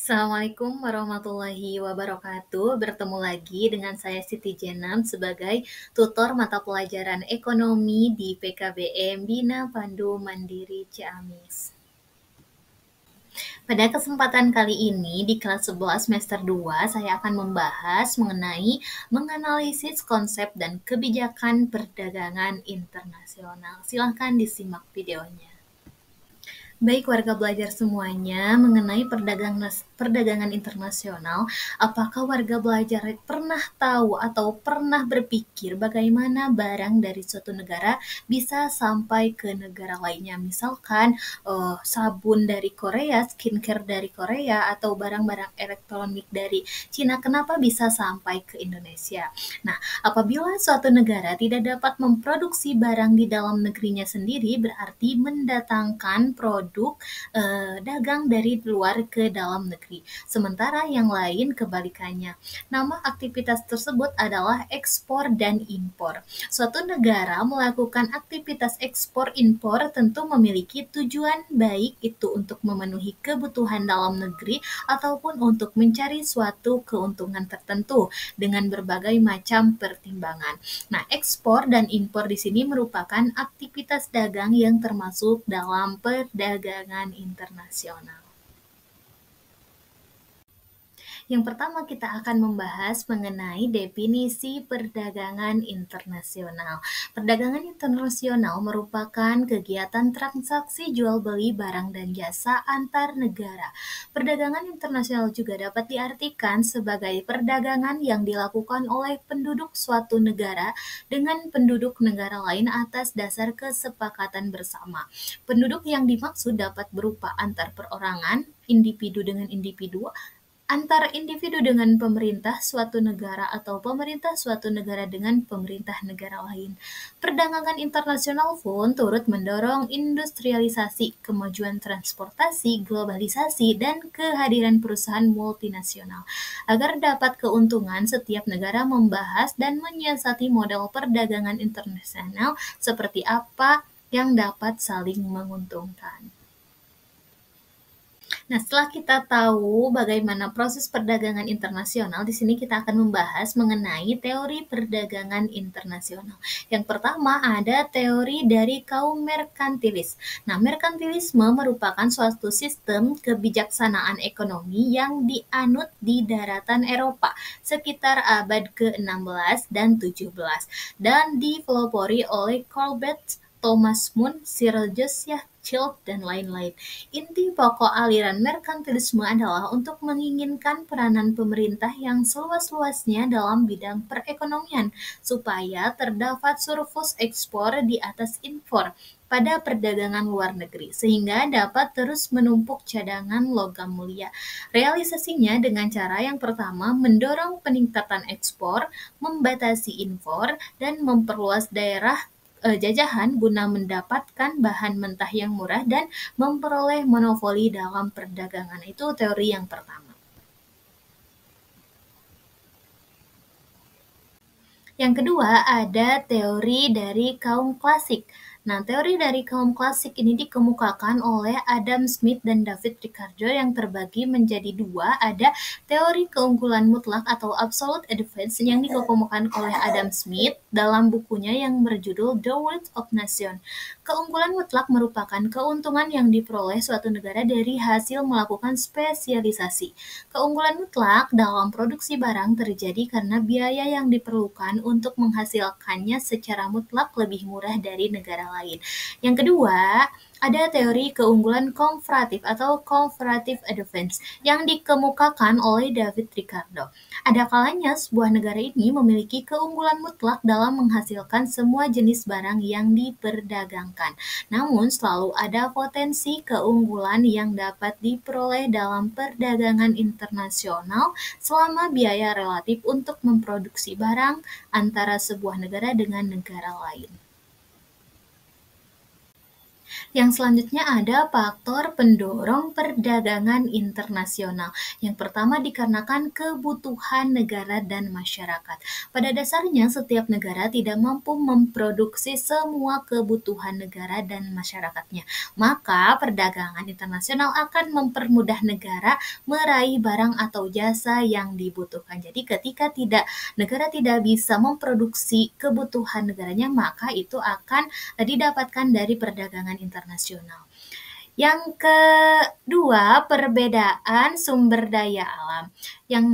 Assalamualaikum warahmatullahi wabarakatuh. Bertemu lagi dengan saya Siti Jenam sebagai tutor mata pelajaran ekonomi di PKBM Bina Pandu Mandiri Ciamis. Pada kesempatan kali ini di kelas 11 semester 2, saya akan membahas mengenai menganalisis konsep dan kebijakan perdagangan internasional. Silahkan disimak videonya. Baik warga belajar semuanya, mengenai perdagangan internasional, apakah warga belajar pernah tahu atau pernah berpikir bagaimana barang dari suatu negara bisa sampai ke negara lainnya? Misalkan sabun dari Korea, skincare dari Korea, atau barang-barang elektronik dari Cina, kenapa bisa sampai ke Indonesia? Nah, apabila suatu negara tidak dapat memproduksi barang di dalam negerinya sendiri, berarti mendatangkan produk dagang dari luar ke dalam negeri. Sementara yang lain kebalikannya. Nama aktivitas tersebut adalah ekspor dan impor. Suatu negara melakukan aktivitas ekspor impor tentu memiliki tujuan baik itu untuk memenuhi kebutuhan dalam negeri ataupun untuk mencari suatu keuntungan tertentu dengan berbagai macam pertimbangan. Nah, ekspor dan impor di sini merupakan aktivitas dagang yang termasuk dalam perdagangan internasional. Yang pertama kita akan membahas mengenai definisi perdagangan internasional. Perdagangan internasional merupakan kegiatan transaksi jual beli barang dan jasa antar negara. Perdagangan internasional juga dapat diartikan sebagai perdagangan yang dilakukan oleh penduduk suatu negara dengan penduduk negara lain atas dasar kesepakatan bersama. Penduduk yang dimaksud dapat berupa antar perorangan, individu dengan individu, antar individu dengan pemerintah suatu negara atau pemerintah suatu negara dengan pemerintah negara lain. Perdagangan internasional pun turut mendorong industrialisasi, kemajuan transportasi, globalisasi, dan kehadiran perusahaan multinasional. Agar dapat keuntungan, setiap negara membahas dan menyiasati model perdagangan internasional seperti apa yang dapat saling menguntungkan. Nah, setelah kita tahu bagaimana proses perdagangan internasional, di sini kita akan membahas mengenai teori perdagangan internasional. Yang pertama ada teori dari kaum merkantilis. Nah, merkantilisme merupakan suatu sistem kebijaksanaan ekonomi yang dianut di daratan Eropa sekitar abad ke-16 dan 17 dan dipelopori oleh Colbert, Thomas Mun, Cyril Josiah Child, dan lain-lain. Inti pokok aliran merkantilisme adalah untuk menginginkan peranan pemerintah yang seluas-luasnya dalam bidang perekonomian, supaya terdapat surplus ekspor di atas impor pada perdagangan luar negeri, sehingga dapat terus menumpuk cadangan logam mulia. Realisasinya dengan cara yang pertama, mendorong peningkatan ekspor, membatasi impor, dan memperluas daerah jajahan guna mendapatkan bahan mentah yang murah dan memperoleh monopoli dalam perdagangan. Itu teori yang pertama. Yang kedua ada teori dari kaum klasik. Nah, teori dari kaum klasik ini dikemukakan oleh Adam Smith dan David Ricardo yang terbagi menjadi dua. Ada teori keunggulan mutlak atau absolute advantage yang dikemukakan oleh Adam Smith dalam bukunya yang berjudul The Wealth of Nations. Keunggulan mutlak merupakan keuntungan yang diperoleh suatu negara dari hasil melakukan spesialisasi. Keunggulan mutlak dalam produksi barang terjadi karena biaya yang diperlukan untuk menghasilkannya secara mutlak lebih murah dari negara lain. Yang kedua, ada teori keunggulan komparatif atau comparative advantage yang dikemukakan oleh David Ricardo. Ada kalanya sebuah negara ini memiliki keunggulan mutlak dalam menghasilkan semua jenis barang yang diperdagangkan. Namun selalu ada potensi keunggulan yang dapat diperoleh dalam perdagangan internasional selama biaya relatif untuk memproduksi barang antara sebuah negara dengan negara lain. Yang selanjutnya ada faktor pendorong perdagangan internasional. Yang pertama dikarenakan kebutuhan negara dan masyarakat. Pada dasarnya, setiap negara tidak mampu memproduksi semua kebutuhan negara dan masyarakatnya. Maka, perdagangan internasional akan mempermudah negara meraih barang atau jasa yang dibutuhkan. Jadi, ketika negara tidak bisa memproduksi kebutuhan negaranya, maka itu akan didapatkan dari perdagangan internasional. Yang kedua, perbedaan sumber daya alam yang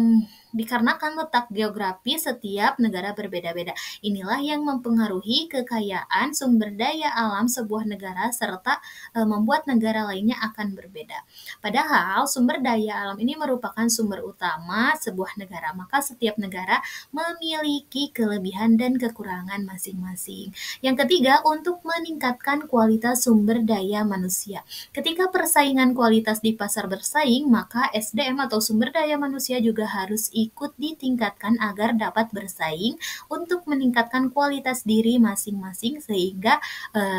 dikarenakan letak geografis setiap negara berbeda-beda. Inilah yang mempengaruhi kekayaan sumber daya alam sebuah negara serta membuat negara lainnya akan berbeda. Padahal sumber daya alam ini merupakan sumber utama sebuah negara, maka setiap negara memiliki kelebihan dan kekurangan masing-masing. Yang ketiga, untuk meningkatkan kualitas sumber daya manusia. Ketika persaingan kualitas di pasar bersaing, maka SDM atau sumber daya manusia juga harus ikut ditingkatkan agar dapat bersaing untuk meningkatkan kualitas diri masing-masing sehingga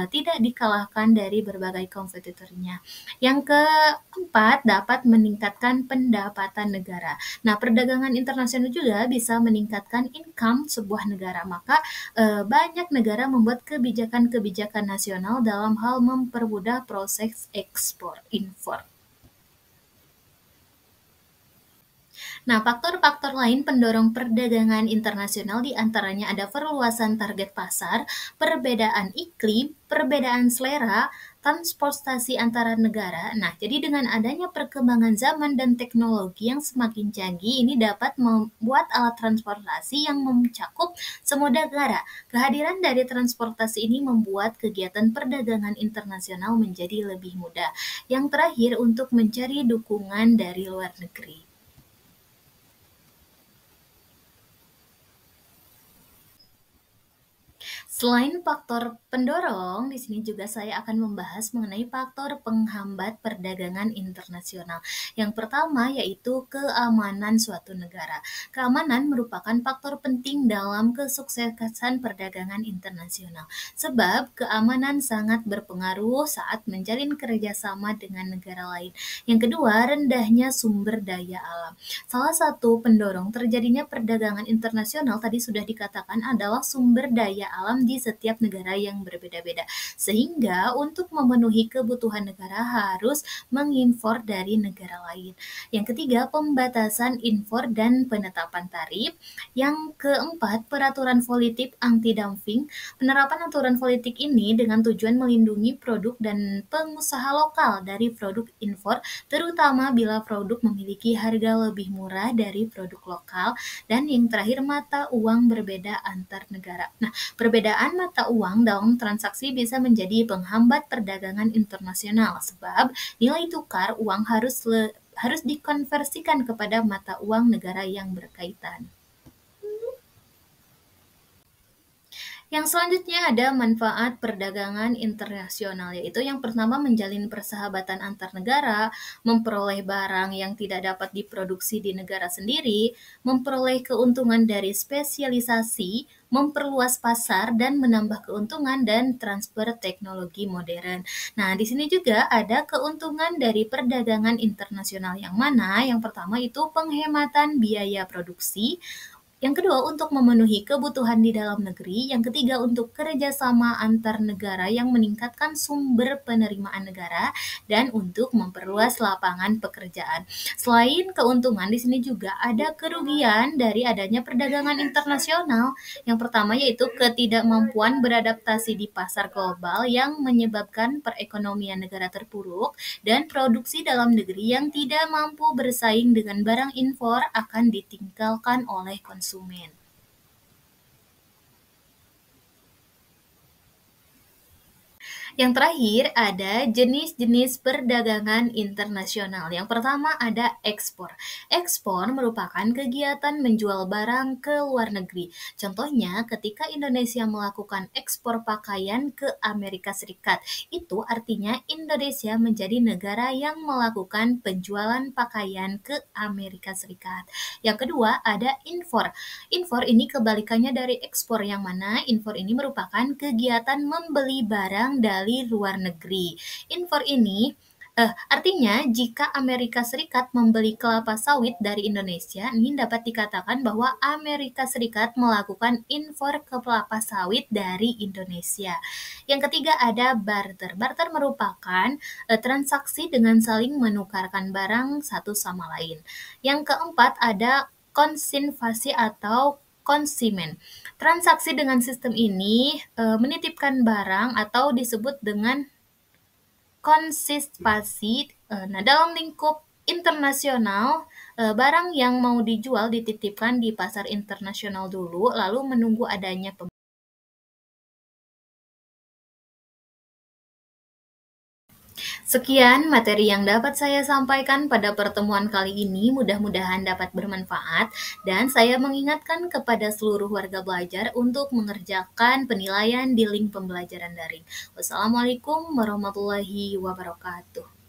tidak dikalahkan dari berbagai kompetitornya. Yang keempat, dapat meningkatkan pendapatan negara. Nah, perdagangan internasional juga bisa meningkatkan income sebuah negara. Maka banyak negara membuat kebijakan-kebijakan nasional dalam hal mempermudah proses ekspor impor. Nah, faktor-faktor lain pendorong perdagangan internasional diantaranya ada perluasan target pasar, perbedaan iklim, perbedaan selera, transportasi antara negara. Nah, jadi dengan adanya perkembangan zaman dan teknologi yang semakin canggih, ini dapat membuat alat transportasi yang mencakup semua negara. Kehadiran dari transportasi ini membuat kegiatan perdagangan internasional menjadi lebih mudah. Yang terakhir, untuk mencari dukungan dari luar negeri. Selain faktor pendorong, di sini juga saya akan membahas mengenai faktor penghambat perdagangan internasional. Yang pertama yaitu keamanan suatu negara. Keamanan merupakan faktor penting dalam kesuksesan perdagangan internasional. Sebab keamanan sangat berpengaruh saat menjalin kerjasama dengan negara lain. Yang kedua, rendahnya sumber daya alam. Salah satu pendorong terjadinya perdagangan internasional tadi sudah dikatakan adalah sumber daya alam di setiap negara yang berbeda-beda. Sehingga untuk memenuhi kebutuhan negara harus mengimpor dari negara lain. Yang ketiga, pembatasan impor dan penetapan tarif. Yang keempat, peraturan politik anti-dumping. Penerapan aturan politik ini dengan tujuan melindungi produk dan pengusaha lokal dari produk impor, terutama bila produk memiliki harga lebih murah dari produk lokal. Dan yang terakhir, mata uang berbeda antar negara. Nah, perbedaan mata uang dalam transaksi bisa menjadi penghambat perdagangan internasional sebab nilai tukar uang harus dikonversikan kepada mata uang negara yang berkaitan. Yang selanjutnya ada manfaat perdagangan internasional, yaitu yang pertama menjalin persahabatan antar negara, memperoleh barang yang tidak dapat diproduksi di negara sendiri, memperoleh keuntungan dari spesialisasi, memperluas pasar dan menambah keuntungan dan transfer teknologi modern. Nah, di sini juga ada keuntungan dari perdagangan internasional yang mana yang pertama itu penghematan biaya produksi, yang kedua, untuk memenuhi kebutuhan di dalam negeri. Yang ketiga, untuk kerjasama antar negara yang meningkatkan sumber penerimaan negara. Dan untuk memperluas lapangan pekerjaan. Selain keuntungan, di sini juga ada kerugian dari adanya perdagangan internasional. Yang pertama yaitu ketidakmampuan beradaptasi di pasar global yang menyebabkan perekonomian negara terpuruk dan produksi dalam negeri yang tidak mampu bersaing dengan barang impor akan ditinggalkan oleh konsumen. Yang terakhir ada jenis-jenis perdagangan internasional. Yang pertama ada ekspor. Ekspor merupakan kegiatan menjual barang ke luar negeri. Contohnya ketika Indonesia melakukan ekspor pakaian ke Amerika Serikat. Itu artinya Indonesia menjadi negara yang melakukan penjualan pakaian ke Amerika Serikat. Yang kedua ada impor. Impor ini kebalikannya dari ekspor yang mana impor ini merupakan kegiatan membeli barang dari luar negeri. Impor ini artinya jika Amerika Serikat membeli kelapa sawit dari Indonesia, ini dapat dikatakan bahwa Amerika Serikat melakukan impor kelapa sawit dari Indonesia. Yang ketiga ada barter. Barter merupakan transaksi dengan saling menukarkan barang satu sama lain. Yang keempat ada konsinvasi atau konsimen. Transaksi dengan sistem ini menitipkan barang atau disebut dengan konsispasi. Nah, dalam lingkup internasional, barang yang mau dijual dititipkan di pasar internasional dulu, lalu menunggu adanya Sekian materi yang dapat saya sampaikan pada pertemuan kali ini. Mudah-mudahan dapat bermanfaat, dan saya mengingatkan kepada seluruh warga belajar untuk mengerjakan penilaian di link pembelajaran daring. Wassalamualaikum warahmatullahi wabarakatuh.